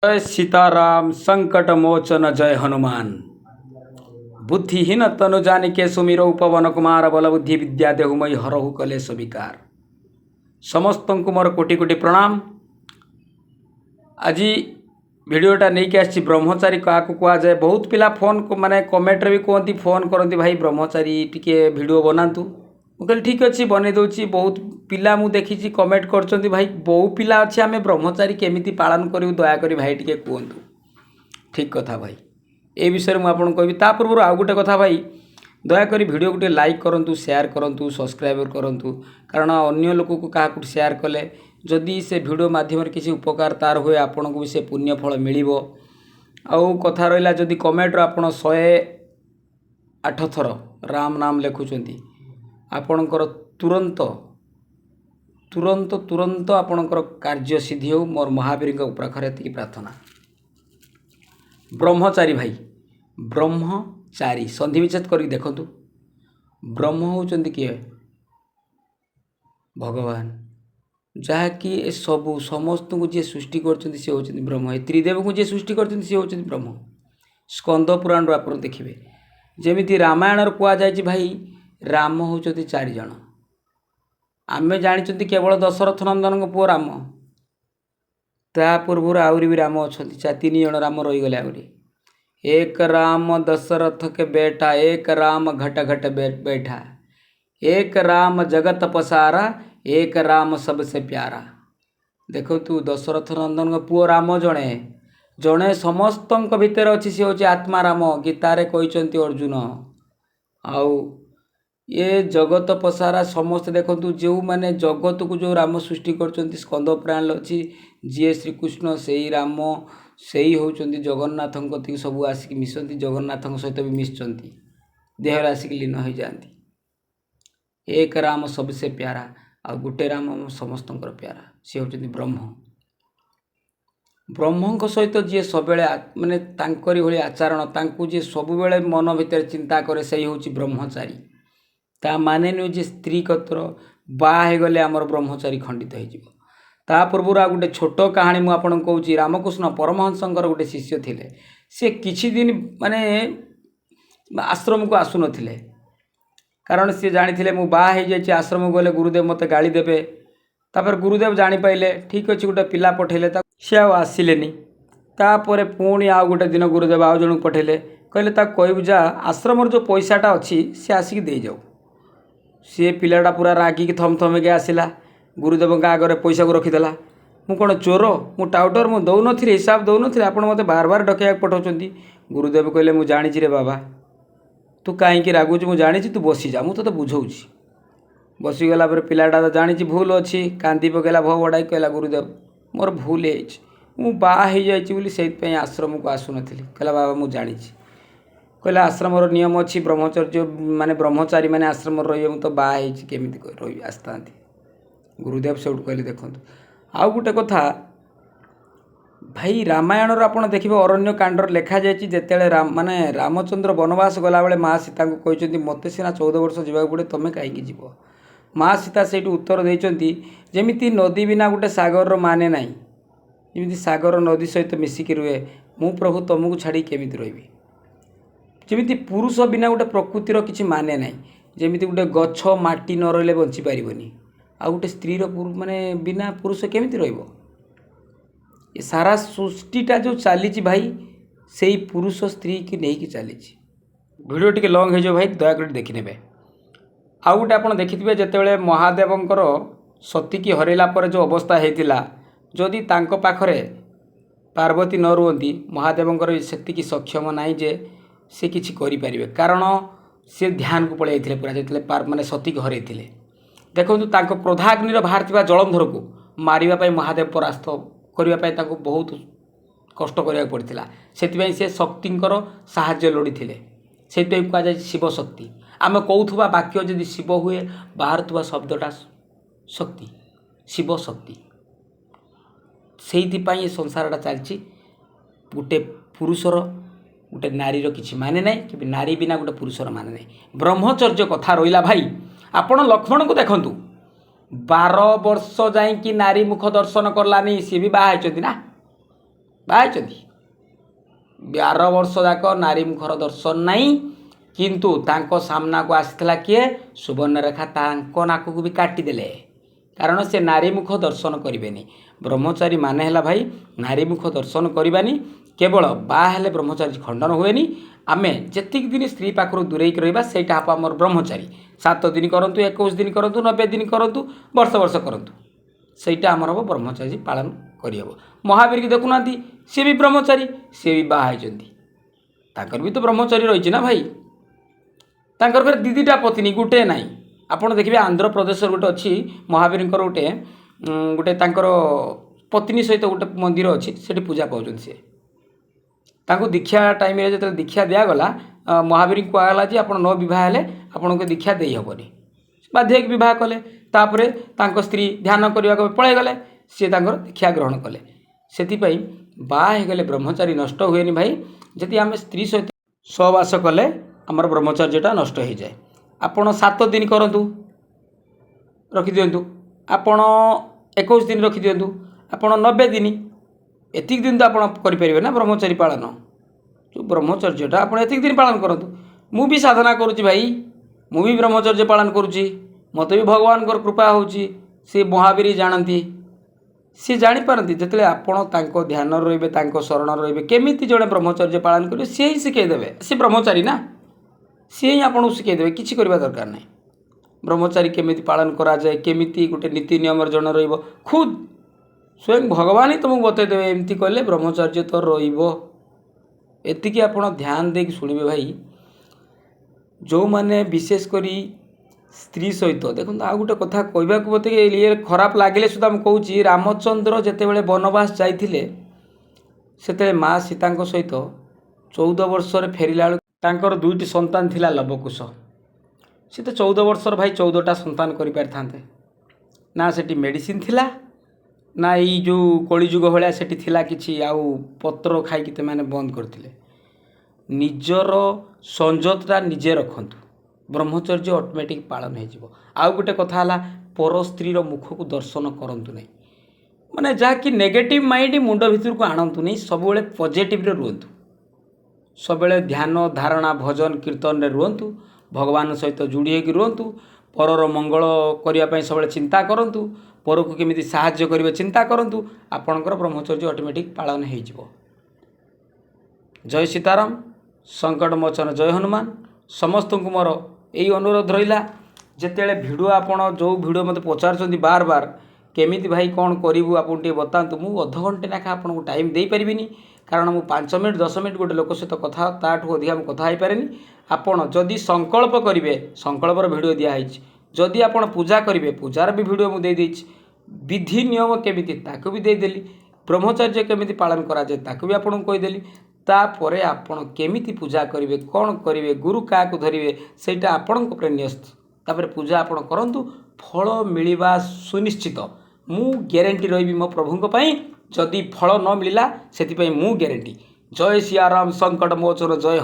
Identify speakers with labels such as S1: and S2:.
S1: जय सीताराम संकट मोचन जय हनुमान। बुद्धिहीन तनु जानिके सुमिरो पवन कुमार बल बुद्धि विद्या देहु मई हरहु कलेश विकार। समस्त को मोर कोटि कोटि प्रणाम। आज भिडटा नहीं आसी ब्रह्मचारी क्या कह जाए। बहुत पिला फोन माने कमेंट भी कहती फोन करती भाई ब्रह्मचारी टिके वीडियो बनातु। मुझे ठीक अच्छे बनई दूसरी। बहुत पिला मु देखी कमेंट कर भाई बहु पिला अच्छे आम ब्रह्मचारी केमी पालन करूँ दयाकोरी भाई टिके कहतु। ठीक कथा भाई ए विषय में आपको कहबी। ता पूर्व आउ गोटे कथा भाई दयाकोरी वीडियो गोटे लाइक करूँ शेयर करूँ सब्सक्राइब करूँ। कारण अन्य लोक को क्या शेयर कले जदि से वीडियो माध्यम किसी उपकार तार हुए आपन को भी से पुण्यफल मिल। आउ कथा रहा जदि कमेंट आप 108 थर राम नाम लिखुंट आपणकर तुरंत तुरंत तुरंत आपणकर कार्य सिद्धि हो। मोर महावीर उपराखरे एति प्रार्थना। ब्रह्मचारी भाई ब्रह्मचारी संधि विच्छेद कर देखु। ब्रह्म होचंदी किए भगवान जहाँकि सबू समस्त को जी सृष्टि कर सी होचंदी ब्रह्म। त्रिदेव को जी सृष्टि कर सी होचंदी ब्रह्म। स्कंद पुराण आप देखिए जमी रामायण कह जाए भाई राम होचंदी 4 जण। आमे जानी केवल दशरथ नंदन पुओ राम। ता पूर्व आहरी भी राम अच्छा 3 जण राम रहीगले आहरी। एक राम दशरथ के बेटा एक राम घट घट बैठा। एक राम जगत पसारा एक राम सबसे प्यारा। देखो तू दशरथ नंदन पुओ राम जड़े जड़े समस्त भितर अच्छी सी हूँ आत्मा राम। गीतारे कहते अर्जुन आउ ये जगत पसारा समस्त देखु जो मैंने जगत को जो राम सृष्टि कर स्कंद पुराण अच्छी जी श्रीकृष्ण से ही राम से ही होचंदी जगन्नाथ कति सब आसिक मिशंती। जगन्नाथ सहित भी मिशंती देहर आसिक लीन हो जाती। एक राम सबसे प्यारा आ गोटे राम समस्त प्यारा सी होचंदी ब्रह्म। ब्रह्म सहित जी सब माने तांकरी भली आचरण तांकु जी सब बेले मन भितर चिंता करे से हूँ ब्रह्मचारी। ता माने नुह जे स्त्री कत्र बागले आमर ब्रह्मचारी खंडित हो। ता पूर्व आ गोटे छोट कहानी मुझे आपको कहूँ। रामकृष्ण परमहंसंकर गोटे शिष्य थिले। से किछि दिन माने आश्रम को आसु नथिले कारण सी जानी मु बाहा हो आश्रम गले गुरुदेव मते गाली देबे। तापर गुरुदेव जानी पाइले ठीक अच्छे गोटे पिला पठेले सी आसिलेनी। तापर पुणी आउ गोटे दिन गुरुदेव आउ जन पठेले कहले कहबू जा आश्रम जो पैसाटा अच्छी सी आसिक दे जाऊ। सी पिलाटा पूरा रागिक थम के आसला गुरुदेव आगे पैसा को रखीदेला। मु कौन चोर मु टाउटर मु दौन हिसाब दौन आप मत बार बार डकैया पठाऊँ। गुरुदेव कहले मु जानी रे बाबा तू कहीं रागुच मु जानी तू बसी जा मुझे बुझाऊँ। बसीगला पिलाटा तो जानी भूल अच्छी कांदी पकेला भो बड़ाई कहला गुरुदेव मोर भूल है बाई से आश्रम को आसु नी। कहला बाबा मु जानी कहला आश्रम नियम अच्छी ब्रह्मचर्य माने ब्रह्मचारी माने आश्रम रही मुझे बाई केमी रही आसता। गुरुदेव से कहले देखो आउ गोटे कथा भाई रामायण आप देखिए अरण्य कांडर लिखा जाए जिते राम माने रामचंद्र वनवास गला बेले माँ सीता को कहते मत सीना 14 वर्ष जावाक पड़े तुम्हें कहीं जीव। माँ सीता से उत्तर देती जमी नदी बिना गोटे सागर माने ना जमी सागर नदी सहित मिसिकी रुहे मु प्रभु तुमको छाड़ी केमी रही। जमी पुरुष बिना गोटे प्रकृतिर किसी माने ना जमी गोटे गछ माटी न रही बंची पारनी आ गोटे स्त्री माने बिना पुरुष केमी रही। सारा सृष्टिटा जो चली भाई से ही पुरुष स्त्री की नहीं चली। वीडियो टी लंग हो भाई दयाकोरी देखने। आउ गोटे आप देखिए जिते महादेवंकर सती की हरैला जो अवस्था होता जदि तांको पाखरे पार्वती न रुहंती महादेवंकर सेतिकी सक्षम नाई जे से किछि करि परिबे। कारण से ध्यान को पड़े पूरा जिते माने सती की हरई थे। देखो तांको क्रोधाग्नि बाहर जलंधर को मारिबा महादेव परास्त करने बहुत कष्ट करा पड़ा से से शक्तिंकर साहाय्य लोड़ी से कह जाए शिव शक्ति। आम कहूबा वाक्य जदि शिव हुए बाहर शब्दटा शक्ति शिव शक्ति से संसारटा चलती। गोटे पुरुषर गोटे नारीर किसी माने ना कि नारी बिना गोटे पुरुषर माने ना। ब्रह्मचर्य कथा रहा भाई आपण लक्ष्मण को देखूँ 12 वर्ष जाकि नारी मुख दर्शन करलानी सी भी बाहर ना ବାହା ହେଇଛନ୍ତି 12 ବର୍ଷ ଯାକ ନାରୀ ମୁଖର ଦର୍ଶନ ନାହିଁ କିନ୍ତୁ ତାଙ୍କ ସାମ୍ନାକୁ ଆସିଥିଲା କିଏ ସୁବର୍ଣ୍ଣରେଖା ତାଙ୍କ ନାକକୁ ବି କାଟିଦେଲେ କାରଣ ସେ ନାରୀ ମୁଖ ଦର୍ଶନ କରିବେନି ବ୍ରହ୍ମଚାରୀ ମାନେ ହେଲା ଭାଇ ନାରୀ ମୁଖ ଦର୍ଶନ କରିବାନି କେବଳ ବାହା ହେଲେ ବ୍ରହ୍ମଚାରୀ ଖଣ୍ଡନ ହୁଏନି ଆମେ ଯେତିକି ଦିନ ସ୍ତ୍ରୀ ପାଖରୁ ଦୂରେଇକି ରହିବା ସେଇଟା ହେବ ଆମର ବ୍ରହ୍ମଚାରୀ 7 ଦିନ କରନ୍ତୁ 21 ଦିନ କରନ୍ତୁ 90 ଦିନ କରନ୍ତୁ ବର୍ଷ ବର୍ଷ କରନ୍ତୁ ସେଇଟା ଆମର ହେବ ବ୍ରହ୍ମଚାରୀ ପାଳନ କରିହେବ ମହାବୀରକି ଦେଖୁନାହାନ୍ତି ସିଏ ବି ବ୍ରହ୍ମଚାରୀ ସିଏ ବି ବାହା ହେଇଛନ୍ତି ତାଙ୍କର ବି ତ ବ୍ରହ୍ମଚାରୀ ରହିଛି ନା ଭାଇ ତାଙ୍କର ଫେରେ ଦିଦିଟା ପତ୍ନୀ ଗୋଟେ ନାହିଁ ଆପଣ ଦେଖିବେ ଆନ୍ଧ୍ରପ୍ରଦେଶର ଗୋଟେ ଅଛି ମହାବୀରଙ୍କର ଗୋଟେ ତାଙ୍କର ପତ୍ନୀ ସହିତ ଗୋଟେ ମନ୍ଦିର ଅଛି ସେଠି ପୂଜା ପାଉଛନ୍ତି ସେ ତାଙ୍କୁ ଦୀକ୍ଷା ଟାଇମ୍ରେ ଯେତେବେଳେ ଦୀକ୍ଷା ଦିଆଗଲା ମହାବୀରଙ୍କୁ କୁହାଗଲା ଯେ ଆପଣ ନ ବିବାହ ହେଲେ ଆପଣଙ୍କୁ ଦୀକ୍ଷା ଦେଇହେବନି ବାଧ୍ୟ ହେଇକି ବିବାହ କଲେ ତାପରେ ତାଙ୍କ ସ୍ତ୍ରୀ ଧ୍ୟାନ କରିବାକୁ ପଳାଇଗଲେ ସିଏ ତାଙ୍କର ଦୀକ୍ଷା ଗ୍ରହଣ କଲେ ସେଥିପାଇଁ ବାହା ହେଇଗଲେ ବ୍ରହ୍ମଚାରୀ ନଷ୍ଟ ହୁଏନି ଭାଇ ଯଦି ଆମେ ସ୍ତ୍ରୀ ସହିତ ସହବାସ କଲେ ଆମର ବ୍ରହ୍ମଚର୍ଯ୍ୟଟା ନଷ୍ଟ ହେଇଯାଏ ଆପଣ 7 ଦିନ କରନ୍ତୁ ରଖିଦିଅନ୍ତୁ ଆପଣ 21 ଦିନ ରଖିଦିଅନ୍ତୁ ଆପଣ 90 ଦିନ ଏତିକି ଦିନ ତ ଆପଣ କରିପାରିବେ ନା ବ୍ରହ୍ମଚାରୀ ପାଳନ ଯେଉଁ ବ୍ରହ୍ମଚର୍ଯ୍ୟଟା ଆପଣ ଏତିକି ଦିନ ପାଳନ କରନ୍ତୁ ମୁଁ ବି ସାଧନା କରୁଛି ଭାଇ ମୁଁ ବି ବ୍ରହ୍ମଚର୍ଯ୍ୟ ପାଳନ କରୁଛି ମୋତେ ବି ଭଗବାନଙ୍କର କୃପା ହେଉଛି ସେ ମହାବୀର ଜାଣନ୍ତି ସେ ଜାଣିପାରନ୍ତି ଯେତେବେଳେ ଆପଣ ତାଙ୍କ ଧ୍ୟାନରେ ରହିବେ ତାଙ୍କ ଶରଣରେ ରହିବେ କେମିତି ଜଣେ ବ୍ରହ୍ମଚର୍ଯ୍ୟ ପାଳନ କରିବେ ସିଏ ହିଁ ଶିଖେଇଦେବେ ସେ ବ୍ରହ୍ମଚାରୀ ନା ସିଏ ହିଁ ଆପଣଙ୍କୁ ଶିଖେଇଦେବେ କିଛି କରିବା ଦରକାର ନାହିଁ ବ୍ରହ୍ମଚାରୀ କେମିତି ପାଳନ କରାଯାଏ କେମିତି ଗୋଟେ ନୀତି ନିୟମର ଜଣେ ରହିବ ଖୁଦ୍ ସ୍ୱୟଂ ଭଗବାନ ହିଁ ତୁମକୁ ବତେଇଦେବେ ଏମିତି କଲେ ବ୍ରହ୍ମଚର୍ଯ୍ୟ ତ ରହିବ ଏତିକି ଆପଣ ଧ୍ୟାନ ଦେଇକି ଶୁଣିବେ ଭାଇ ଯେଉଁମାନେ ବିଶେଷ କରି ସ୍ତ୍ରୀ ସହିତ ଦେଖନ୍ତୁ ଆଉ ଗୋଟେ କଥା କହିବାକୁ ମୋତେ ଇଏ ଖରାପ ଲାଗିଲେ ସୁଦ୍ଧା ମୁଁ କହୁଛି ରାମଚନ୍ଦ୍ର ଯେତେବେଳେ ବନବାସ ଯାଇଥିଲେ ସେତେବେଳେ ମା ସୀତାଙ୍କ ସହିତ 14 ବର୍ଷରେ ଫେରିଲା ବେଳକୁ ତାଙ୍କର 2ଟି ସନ୍ତାନ ଥିଲା ଲବକୁଶ ସେ ତ 14 ବର୍ଷର ଭାଇ 14ଟା ସନ୍ତାନ କରିପାରିଥାନ୍ତେ ନା ସେଠି ମେଡ଼ିସିନ୍ ଥିଲା ନା ଏଇ ଯେଉଁ କଳିଯୁଗ ଭଳିଆ ସେଠି ଥିଲା କିଛି ଆଉ ପତ୍ର ଖାଇକି ସେମାନେ ବନ୍ଦ କରିଥିଲେ ନିଜର ସଂଯତଟା ନିଜେ ରଖନ୍ତୁ ବ୍ରହ୍ମଚର୍ଯ୍ୟ ଅଟୋମେଟିକ୍ ପାଳନ ହେଇଯିବ ଆଉ ଗୋଟେ କଥା ହେଲା ପର ସ୍ତ୍ରୀର ମୁଖକୁ ଦର୍ଶନ କରନ୍ତୁ ନାହିଁ ମାନେ ଯାହାକି ନେଗେଟିଭ୍ ମାଇଣ୍ଡ ମୁଣ୍ଡ ଭିତରକୁ ଆଣନ୍ତୁନି ସବୁବେଳେ ପଜିଟିଭ୍ରେ ରୁହନ୍ତୁ ସବୁବେଳେ ଧ୍ୟାନ ଧାରଣା ଭଜନ କୀର୍ତ୍ତନରେ ରୁହନ୍ତୁ ଭଗବାନ ସହିତ ଯୋଡ଼ି ହେଇକି ରୁହନ୍ତୁ ପରର ମଙ୍ଗଳ କରିବା ପାଇଁ ସବୁବେଳେ ଚିନ୍ତା କରନ୍ତୁ ପରକୁ କେମିତି ସାହାଯ୍ୟ କରିବେ ଚିନ୍ତା କରନ୍ତୁ ଆପଣଙ୍କର ବ୍ରହ୍ମଚର୍ଯ୍ୟ ଅଟୋମେଟିକ୍ ପାଳନ ହେଇଯିବ ଜୟ ସୀତାରାମ ସଂକଟ ମୋଚନ ଜୟ ହନୁମାନ ସମସ୍ତଙ୍କୁ ମୋର ଏଇ ଅନୁରୋଧ ରହିଲା ଯେତେବେଳେ ଭିଡ଼ିଓ ଆପଣ ଯେଉଁ ଭିଡ଼ିଓ ମୋତେ ପଚାରୁଛନ୍ତି ବାର ବାର କେମିତି ଭାଇ କ'ଣ କରିବୁ ଆପଣ ଟିକେ ବତାନ୍ତୁ ମୁଁ ଅଧଘଣ୍ଟେ ଲେଖା ଆପଣଙ୍କୁ ଟାଇମ୍ ଦେଇପାରିବିନି କାରଣ ମୁଁ 5 ମିନିଟ୍ 10 ମିନିଟ୍ ଗୋଟେ ଲୋକ ସହିତ କଥା ତାଠୁ ଅଧିକା ମୁଁ କଥା ହେଇପାରେନି ଆପଣ ଯଦି ସଂକଳ୍ପ କରିବେ ସଂକଳ୍ପର ଭିଡ଼ିଓ ଦିଆହେଇଛି ଯଦି ଆପଣ ପୂଜା କରିବେ ପୂଜାର ବି ଭିଡ଼ିଓ ମୁଁ ଦେଇଦେଇଛି ବିଧି ନିୟମ କେମିତି ତାକୁ ବି ଦେଇଦେଲି ବ୍ରହ୍ମଚର୍ଯ୍ୟ କେମିତି ପାଳନ କରାଯାଏ ତାକୁ ବି ଆପଣଙ୍କୁ କହିଦେଲି ତାପରେ ଆପଣ କେମିତି ପୂଜା କରିବେ କ'ଣ କରିବେ ଗୁରୁ କାହାକୁ ଧରିବେ ସେଇଟା ଆପଣଙ୍କ ଉପରେ ନ୍ୟସ୍ତ ତାପରେ ପୂଜା ଆପଣ କରନ୍ତୁ ଫଳ ମିଳିବା ସୁନିଶ୍ଚିତ ମୁଁ ଗ୍ୟାରେଣ୍ଟି ରହିବି ମୋ ପ୍ରଭୁଙ୍କ ପାଇଁ ଯଦି ଫଳ ନ ମିଳିଲା ସେଥିପାଇଁ ମୁଁ ଗ୍ୟାରେଣ୍ଟି ଜୟ ସିଆରାମ ସଂକଟ ମୋଚନ ଜୟ